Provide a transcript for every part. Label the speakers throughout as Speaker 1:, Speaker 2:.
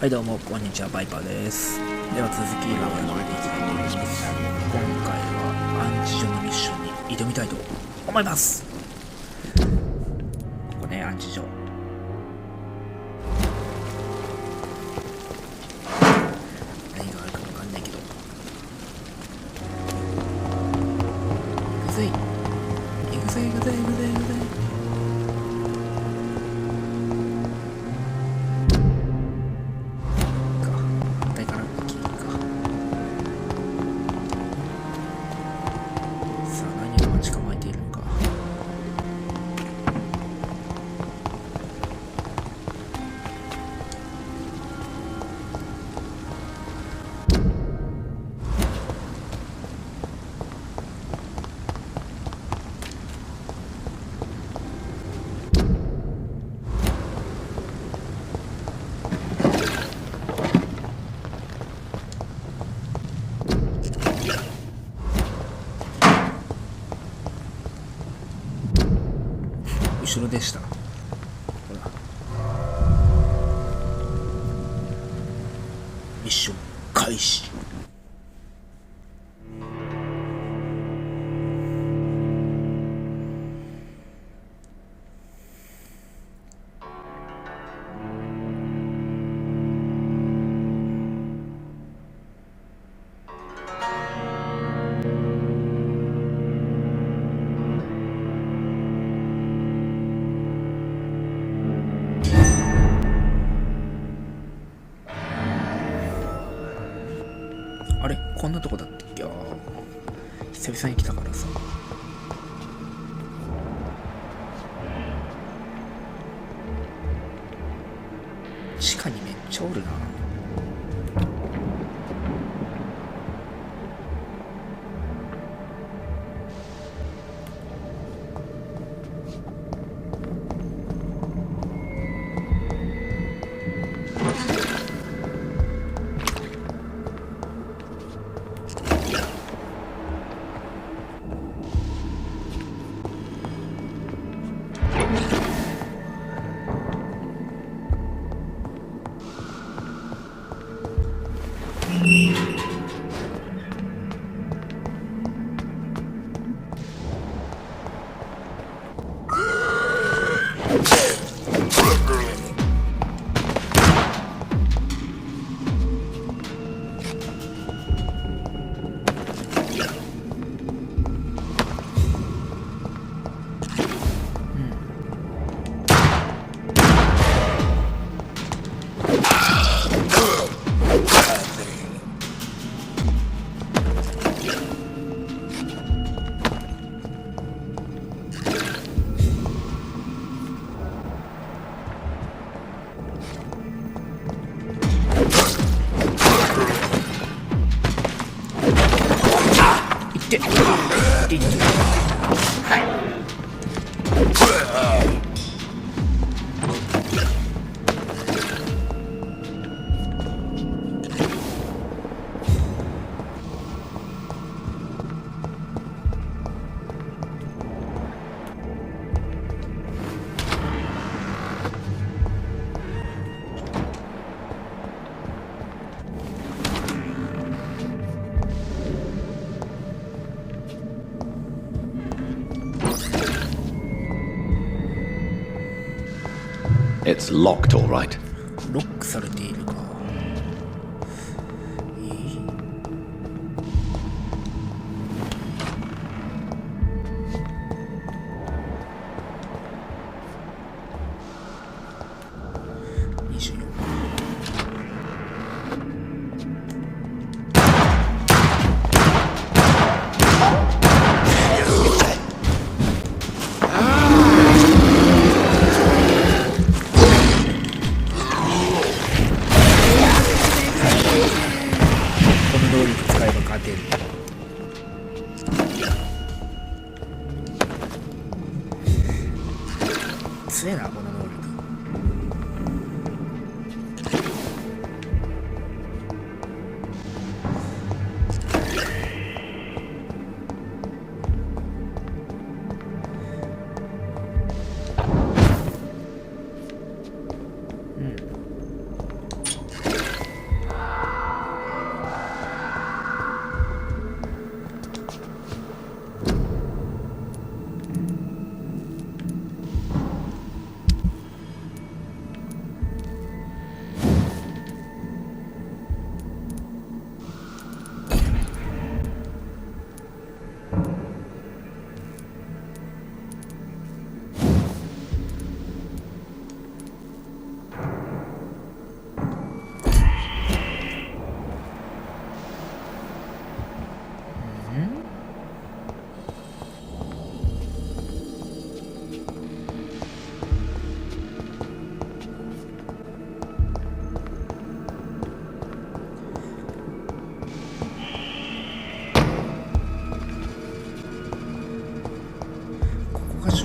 Speaker 1: はいどうもこんにちは、バイパーです。では続きが始めていきたいと思います。今回は暗示所のミッションに挑みたいと思います。ここね、暗示所何があるかわかんないけど行くぜ行くぜ行くぜ行くぜ行くぜ。後ろでした。ほらミッション開始。あれこんなとこだったっけ。久々に来たからさ。地下にめっちゃおるな。
Speaker 2: It's locked, all right.
Speaker 1: ロックされているか。24。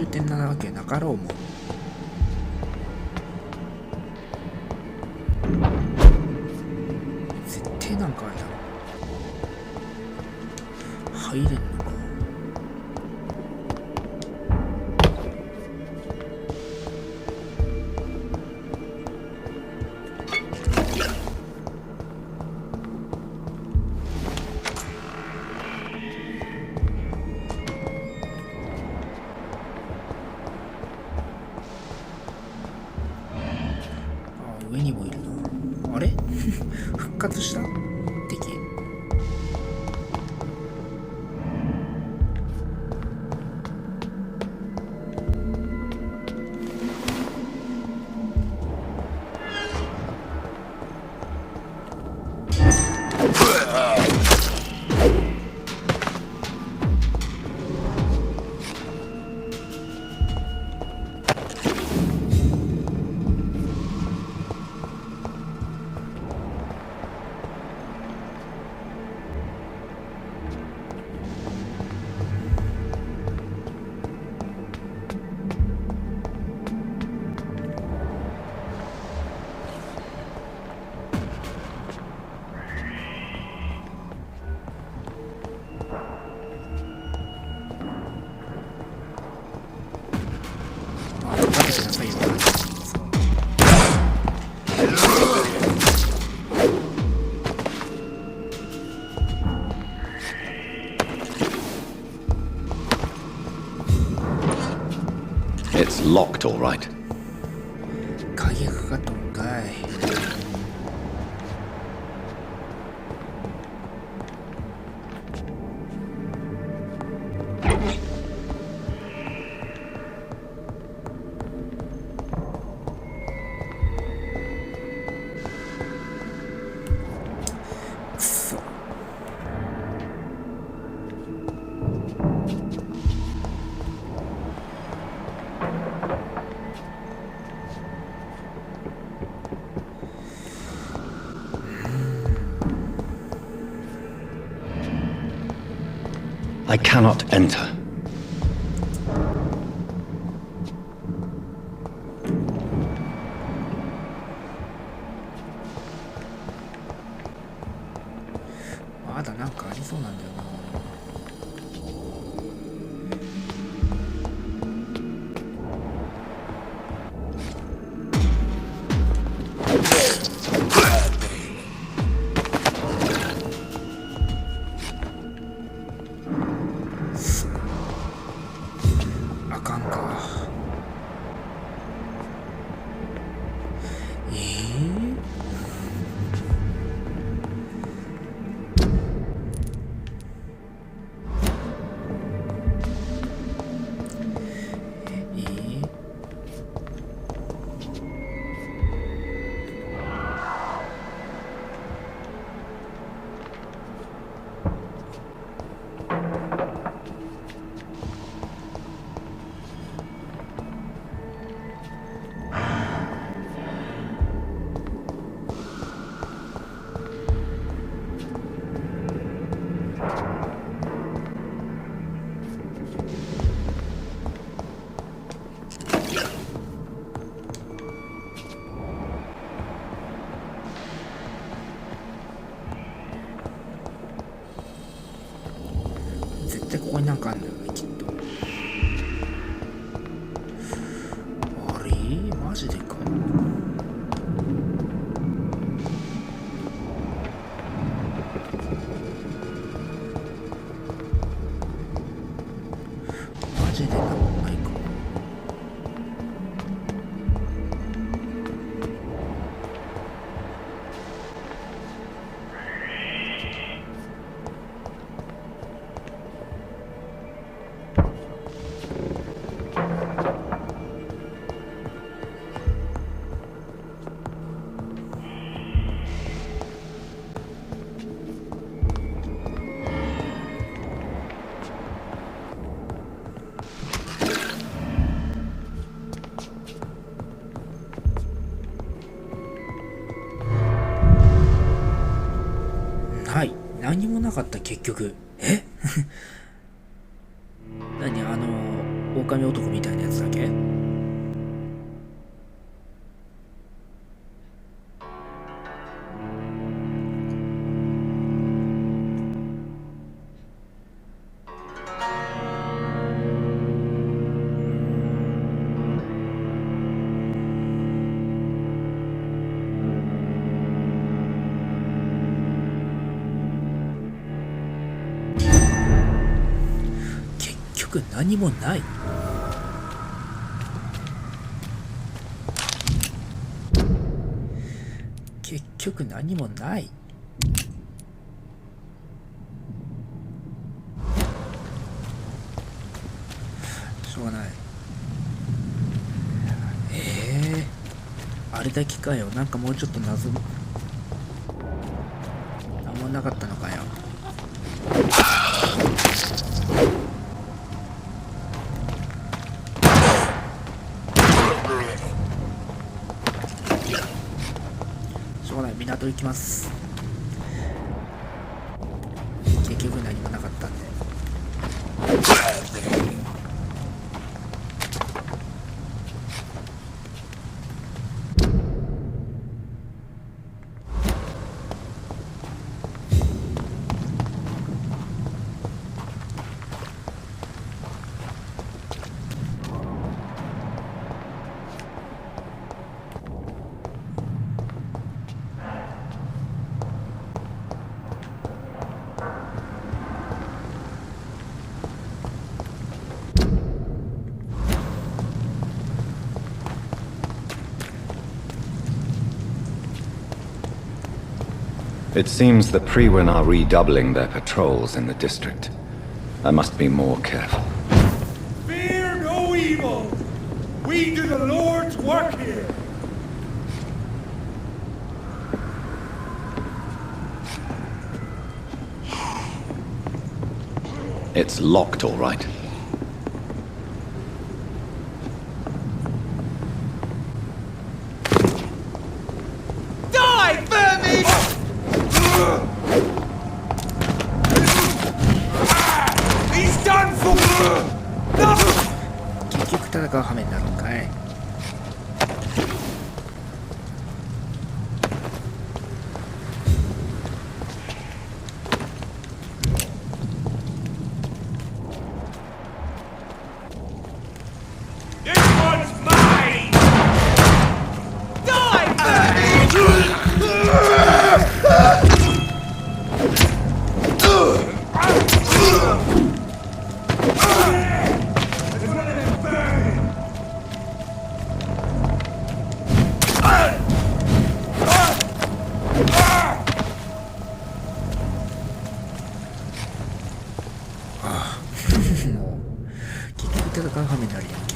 Speaker 1: 終点なわけなかろうもん。絶対なんかあれだろ。入れんのか。上にもいるな。あれ復活した敵。
Speaker 2: It's locked, all right.
Speaker 1: 鍵がかかっとんかい。くそ。
Speaker 2: I cannot enter.
Speaker 1: まだなんかありそうなんだよな。あかんか。絶対ここになんかあるんだよね、きっと。あれマジでか。マジでなんもないか。はい、何もなかった結局。何狼男みたいなやつだけ。何もない。結局何もない。しょうがない。あれだけかよ。なんかもうちょっと謎なんもなかったのかよ。港行きます。結局何もなかったんで。
Speaker 2: It seems the Priwen are redoubling their patrols in the district. I must be more careful.
Speaker 3: Fear no evil! We do the Lord's work here!
Speaker 2: It's locked, all right.
Speaker 3: Die, vermin! He's done for!
Speaker 1: 結局戦う羽目になるんかい。
Speaker 3: This one's mine! Die, vermin!
Speaker 1: もう結局戦う羽目になるやんけ。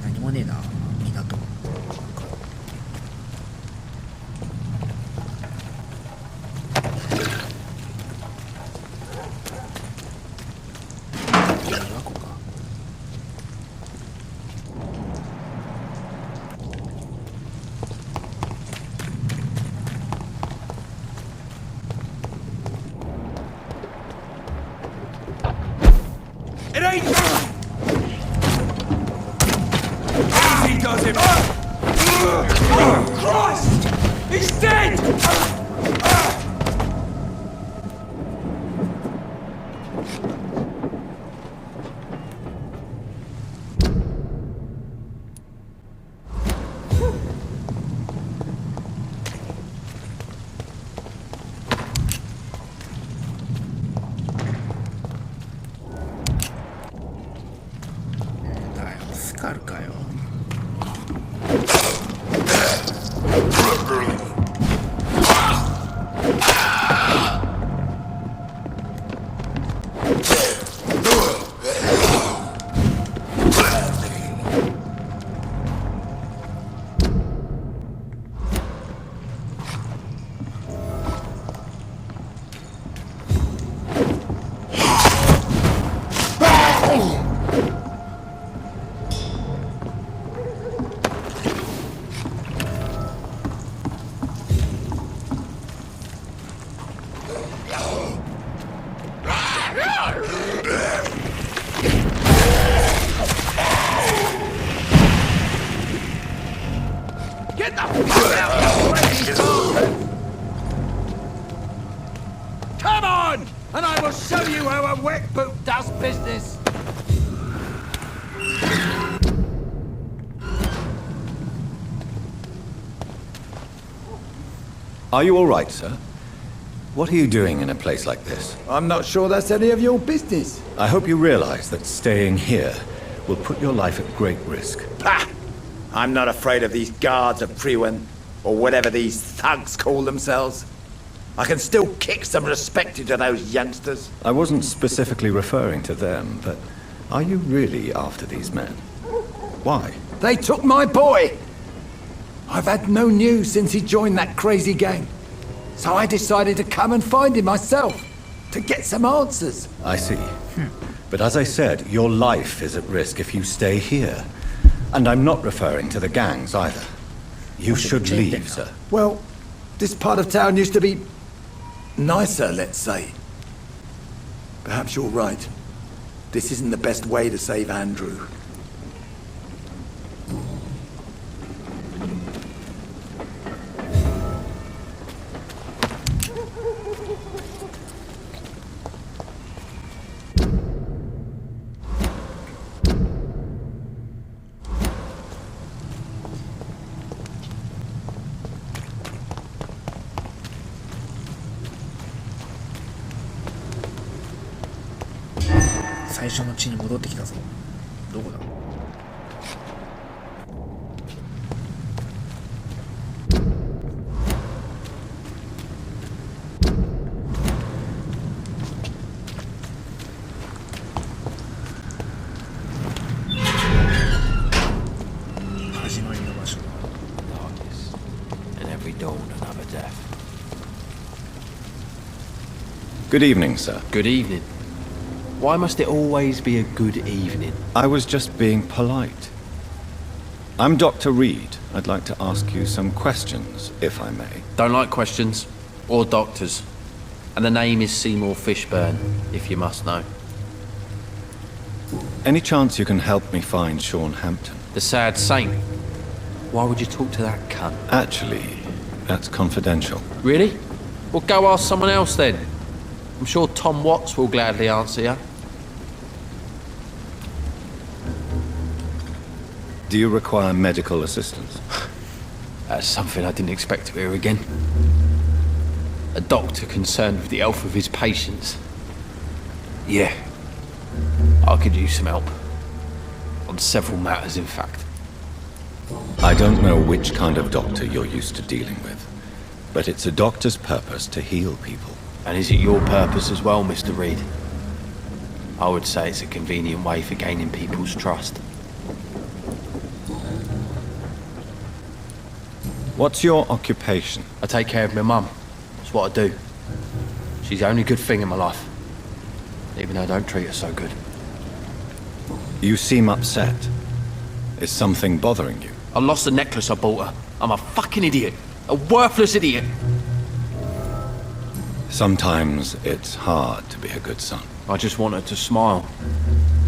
Speaker 1: 何もねえな、港。琵琶湖か。
Speaker 3: It ain't easy, does it? Oh, Christ! He's dead!
Speaker 1: だよ、スカルかよ。
Speaker 4: quick boot does business.
Speaker 2: Are you all right, sir? What are you doing in a place like this?
Speaker 4: I'm not sure that's any of your business.
Speaker 2: I hope you realize that staying here will put your life at great risk.
Speaker 4: Pah! I'm not afraid of these guards of Priwen, or whatever these thugs call themselves. I can still kick some respect into those youngsters.
Speaker 2: I wasn't specifically referring to them, but are you really after these men? Why?
Speaker 4: They took my boy! I've had no news since he joined that crazy gang. So I decided to come and find him myself, to get some answers.
Speaker 2: I see. But as I said, your life is at risk if you stay here. And I'm not referring to the gangs either. You should leave, sir.
Speaker 4: Well, this part of town used to be nicer, let's say. Perhaps you're right. This isn't the best way to save Andrew.
Speaker 1: Vampyr 最初の地に戻ってきたぞ。どこだ？始まりの場所だ。
Speaker 5: Darkness, and every dawn another death.
Speaker 2: Good evening, sir.
Speaker 5: Good evening. Why must it always be a good evening?
Speaker 2: I was just being polite. I'm Dr. Reed. I'd like to ask you some questions, if I may.
Speaker 5: Don't like questions, or doctors. And the name is Seymour Fishburne, if you must know.
Speaker 2: Any chance you can help me find Sean Hampton?
Speaker 5: The sad saint. Why would you talk to that cunt?
Speaker 2: Actually, that's confidential.
Speaker 5: Really? Well, go ask someone else then. I'm sure Tom Watts will gladly answer you.
Speaker 2: Do you require medical assistance?
Speaker 5: That's something I didn't expect to hear again. A doctor concerned with the health of his patients. Yeah. I could use some help. On several matters, in fact.
Speaker 2: I don't know which kind of doctor you're used to dealing with, but it's a doctor's purpose to heal people.
Speaker 5: And is it your purpose as well, Mr. Reed? I would say it's a convenient way for gaining people's trust.
Speaker 2: What's your occupation?
Speaker 5: I take care of my mum. That's what I do. She's the only good thing in my life. Even though I don't treat her so good.
Speaker 2: You seem upset. Is something bothering you?
Speaker 5: I lost the necklace I bought her. I'm a fucking idiot. A worthless idiot.
Speaker 2: Sometimes it's hard to be a good son.
Speaker 5: I just want her to smile.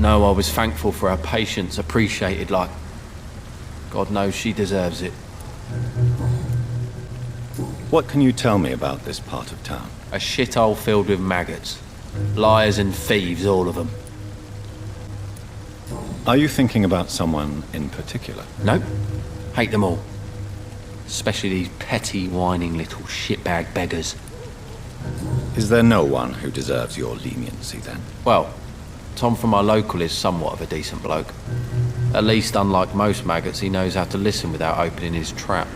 Speaker 5: No, I was thankful for her patience, appreciated like... God knows she deserves it.
Speaker 2: What can you tell me about this part of town?
Speaker 5: A shithole filled with maggots. Liars and thieves, all of them.
Speaker 2: Are you thinking about someone in particular?
Speaker 5: Nope. Hate them all. Especially these petty, whining little shitbag beggars.
Speaker 2: Is there no one who deserves your leniency then?
Speaker 5: Well, Tom from our local is somewhat of a decent bloke. At least, unlike most maggots, he knows how to listen without opening his trap.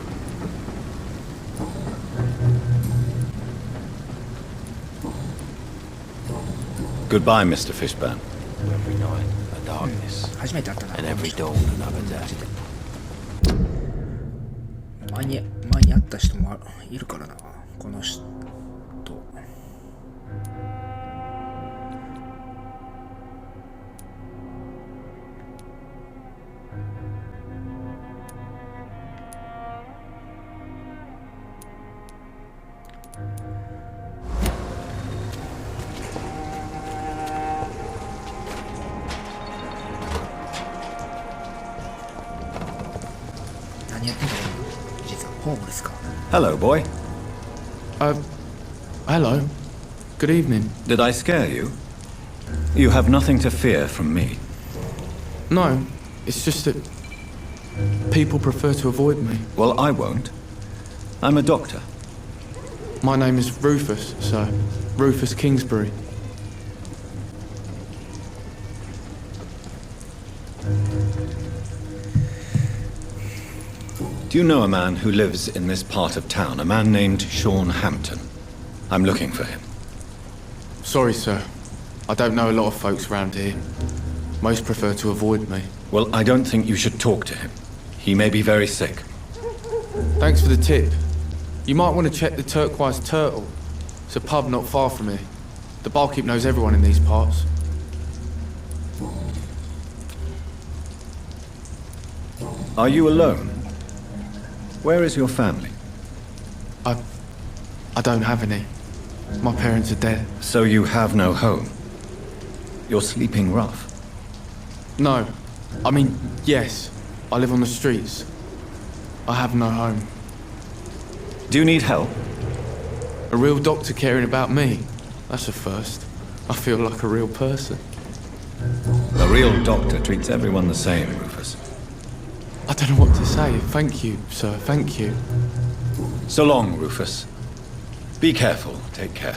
Speaker 2: Goodbye, Mr. Fishburne.
Speaker 5: Every night, a darkness,
Speaker 1: 初めて会ったな。
Speaker 5: and every dawn another death.
Speaker 1: 前に会った人もいるからな。この人。何やってんだろう。実はホームレスか。
Speaker 2: Hello, boy.
Speaker 6: Hello. Good evening.
Speaker 2: Did I scare you? You have nothing to fear from me.
Speaker 5: No, it's just that people prefer to avoid me.
Speaker 2: Well, I won't. I'm a doctor.
Speaker 5: My name is Rufus, sir. Rufus Kingsbury.
Speaker 2: Do you know a man who lives in this part of town? A man named Sean Hampton. I'm looking for him.
Speaker 5: Sorry, sir. I don't know a lot of folks around here. Most prefer to avoid me.
Speaker 2: Well, I don't think you should talk to him. He may be very sick.
Speaker 5: Thanks for the tip. You might want to check the Turquoise Turtle. It's a pub not far from here. The barkeep knows everyone in these parts.
Speaker 2: Are you alone? Where is your family?
Speaker 5: I don't have any. My parents are dead.
Speaker 2: So you have no home? You're sleeping rough.
Speaker 5: No. I mean, yes. I live on the streets. I have no home.
Speaker 2: Do you need help?
Speaker 5: A real doctor caring about me. That's a first. I feel like a real person.
Speaker 2: A real doctor treats everyone the same, Rufus.
Speaker 5: I don't know what to say. Thank you, sir. Thank you.
Speaker 2: So long, Rufus. Be careful. Take care.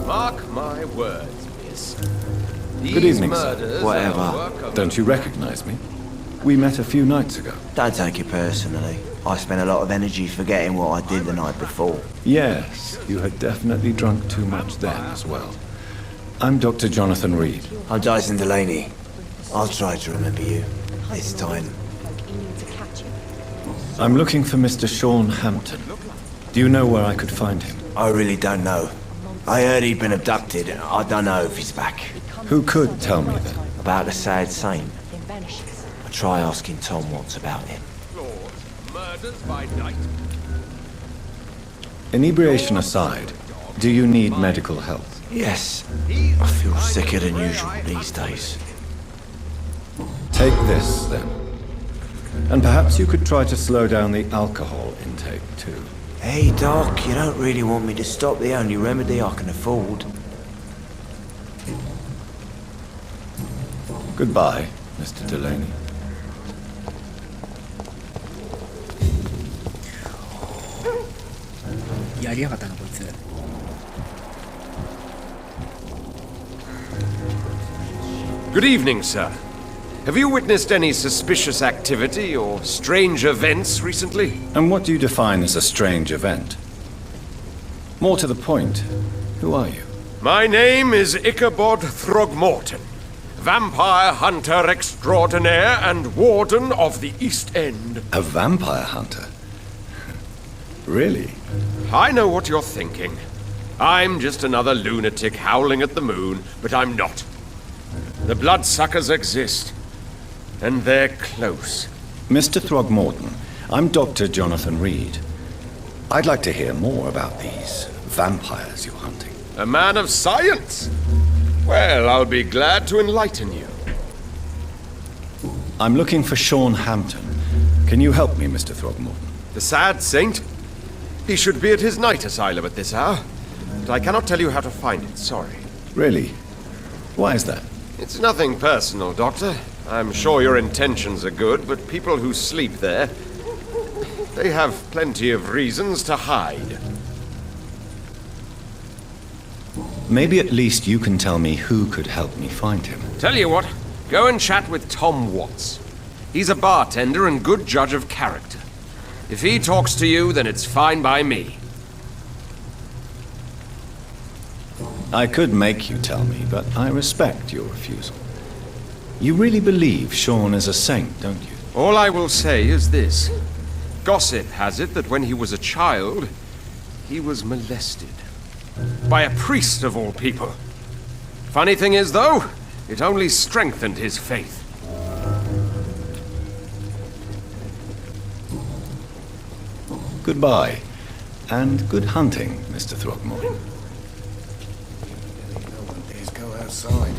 Speaker 6: Mark my words, miss.
Speaker 2: Good evening, sir.
Speaker 7: Whatever.
Speaker 2: Don't you recognize me? We met a few nights ago.
Speaker 7: Don't take it personally. I spent a lot of energy forgetting what I did the night before.
Speaker 2: Yes, you had definitely drunk too much then as well. I'm Dr. Jonathan Reed.
Speaker 7: I'm Dyson Delaney. I'll try to remember you. This time.
Speaker 2: I'm looking for Mr. Sean Hampton. Do you know where I could find him?
Speaker 7: I really don't know. I heard he'd been abducted. I don't know if he's back.
Speaker 2: Who could tell me then?
Speaker 7: About the sad saint. I'll try asking Tom Watts about him.
Speaker 6: Murders by night.
Speaker 2: Inebriation aside, do you need medical help?
Speaker 7: Yes. I feel sicker than usual these days.
Speaker 2: Take this, then. And perhaps you could try to slow down the alcohol intake, too.
Speaker 7: Hey, Doc, you don't really want me to stop the only remedy I can afford.
Speaker 2: Goodbye, Mr. Delaney.
Speaker 1: やりやがったなこいつ。
Speaker 6: Good evening, sir. Have you witnessed any suspicious activity or strange events recently?
Speaker 2: And what do you define as a strange event? More to the point, who are you?
Speaker 6: My name is Ichabod Throgmorton, vampire hunter extraordinaire and warden of the East End.
Speaker 2: A vampire hunter? Really?
Speaker 6: I know what you're thinking. I'm just another lunatic howling at the moon, but I'm not. The bloodsuckers exist, and they're close.
Speaker 2: Mr. Throgmorton, I'm Dr. Jonathan Reed. I'd like to hear more about these vampires you're hunting.
Speaker 6: A man of science? Well, I'll be glad to enlighten you.
Speaker 2: I'm looking for Sean Hampton. Can you help me, Mr. Throgmorton?
Speaker 6: The sad saint? He should be at his night asylum at this hour, but I cannot tell you how to find it, sorry.
Speaker 2: Really? Why is that?
Speaker 6: It's nothing personal, Doctor. I'm sure your intentions are good, but people who sleep there, they have plenty of reasons to hide.
Speaker 2: Maybe at least you can tell me who could help me find him.
Speaker 6: Tell you what, go and chat with Tom Watts. He's a bartender and good judge of character. If he talks to you, then it's fine by me.
Speaker 2: I could make you tell me, but I respect your refusal. You really believe Sean is a saint, don't you?
Speaker 6: All I will say is this. Gossip has it that when he was a child, he was molested. By a priest of all people. Funny thing is, though, it only strengthened his faith.
Speaker 2: Goodbye, and good hunting, Mr. Throgmorton.
Speaker 4: No one dares go outside.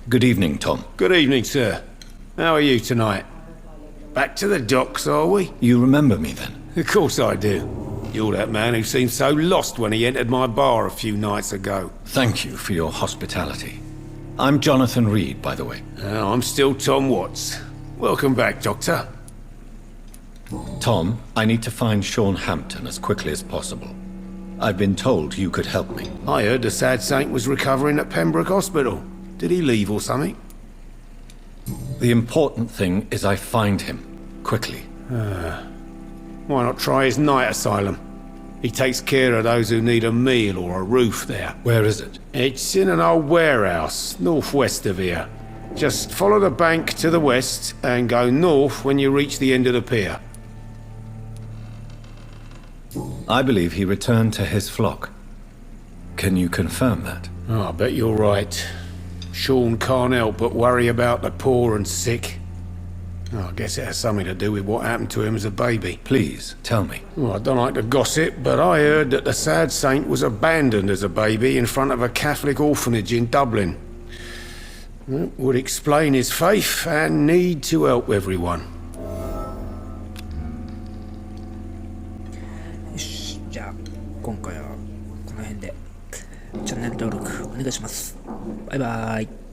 Speaker 2: Good evening, Tom.
Speaker 8: Good evening, sir. How are you tonight? Back to the docks, are we?
Speaker 2: You remember me then?
Speaker 8: Of course I do. You're that man who seemed so lost when he entered my bar a few nights ago.
Speaker 2: Thank you for your hospitality. I'm Jonathan Reed, by the way.
Speaker 8: I'm still Tom Watts. Welcome back, Doctor.
Speaker 2: Tom, I need to find Sean Hampton as quickly as possible. I've been told you could help me.
Speaker 8: I heard the sad saint was recovering at Pembroke Hospital. Did he leave or something?
Speaker 2: The important thing is I find him. Quickly.
Speaker 8: Why not try his night asylum? He takes care of those who need a meal or a roof there.
Speaker 2: Where is it?
Speaker 8: It's in an old warehouse, northwest of here. Just follow the bank to the west and go north when you reach the end of the pier.
Speaker 2: I believe he returned to his flock. Can you confirm that?
Speaker 8: Oh, I bet you're right. Sean can't help but worry about the poor and sick. Oh, I guess it has something to do with what happened to him as a baby.
Speaker 2: Please, tell me.
Speaker 8: Well, I don't like to gossip, but I heard that the sad saint was abandoned as a baby in front of a Catholic orphanage in Dublin. That would explain his faith and need to help everyone.
Speaker 1: よし、じゃあ今回はこの辺でチャンネル登録お願いします。バイバーイ。